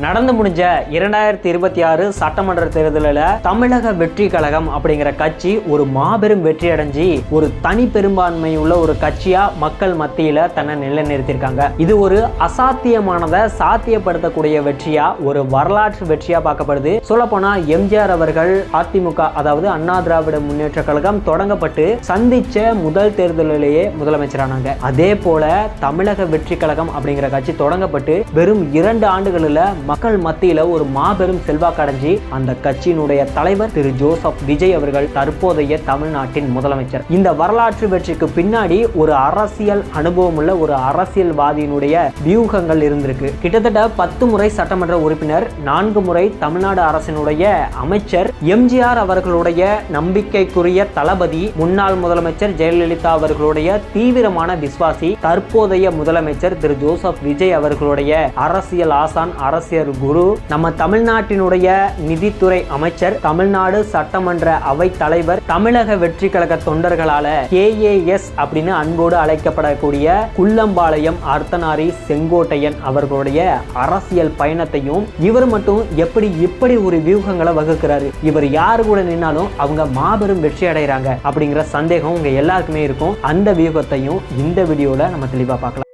நடந்து முடிஞ்ச 2026 சட்டமன்ற தேர்தலில் தமிழக வெற்றி கழகம் அப்படிங்கிற கட்சி ஒரு மாபெரும் வெற்றி அடைஞ்சி ஒரு தனி பெரும்பான்மை உள்ள ஒரு கட்சியா மக்கள் மத்தியில தன்னை நிலைநிறுத்திருக்காங்க. இது ஒரு அசாத்தியமானதை சாத்தியப்படுத்தக்கூடிய வெற்றியா, ஒரு வரலாற்று வெற்றியா பார்க்கப்படுது. சொல்ல போனா எம்ஜிஆர் அவர்கள் அதிமுக அதாவது அண்ணா திராவிட முன்னேற்ற கழகம் தொடங்கப்பட்டு சந்திச்ச முதல் தேர்தலிலேயே முதலமைச்சரானாங்க. அதே போல தமிழக வெற்றி கழகம் அப்படிங்கிற கட்சி தொடங்கப்பட்டு வெறும் 2 ஆண்டுகளில் மக்கள் மத்தியில ஒரு மாபெரும் செல்வாக்கு அடைஞ்சி அந்த கட்சியினுடைய தலைவர் திரு ஜோசப் விஜய் அவர்கள் தற்போதைய தமிழ்நாட்டின் முதலமைச்சர். இந்த வரலாற்று வெற்றிக்கு பின்னாடி ஒரு அரசியல் அனுபவம் உள்ள ஒரு அரசியல்வாதியினுடைய வியூகங்கள் இருந்திருக்கு. கிட்டத்தட்ட 10 முறை சட்டமன்ற உறுப்பினர், 4 முறை தமிழ்நாடு அரசினுடைய அமைச்சர், எம்ஜிஆர் அவர்களுடைய நம்பிக்கைக்குரிய தளபதி, முன்னாள் முதலமைச்சர் ஜெயலலிதா அவர்களுடைய தீவிரமான விசுவாசி, தற்போதைய முதலமைச்சர் திரு ஜோசப் விஜய் அவர்களுடைய அரசியல் ஆசான், அரசியல் குரு, நம்ம தமிழ்நாட்டினுடைய நிதித்துறை அமைச்சர், தமிழ்நாடு சட்டமன்ற அவை தலைவர், தமிழக வெற்றி கழக தொண்டர்களால KAS அப்படின்னு அன்போடு அழைக்கப்படக்கூடிய குள்ளம்பாளையம் அர்த்தநாரி செங்கோட்டையன் அவர்களுடைய அரசியல் பயணத்தையும் இவர் மட்டும் இப்படி ஒரு வியூகங்களை வகுக்கிறாரு. இவர் யாரு கூட நின்னாலும் அவங்க மாபெரும் வெற்றி அடைகிறாங்க அப்படிங்கிற சந்தேகம் உங்க எல்லாருக்குமே இருக்கும். அந்த வியூகத்தையும் இந்த வீடியோல நம்ம தெளிவா பார்க்கலாம்.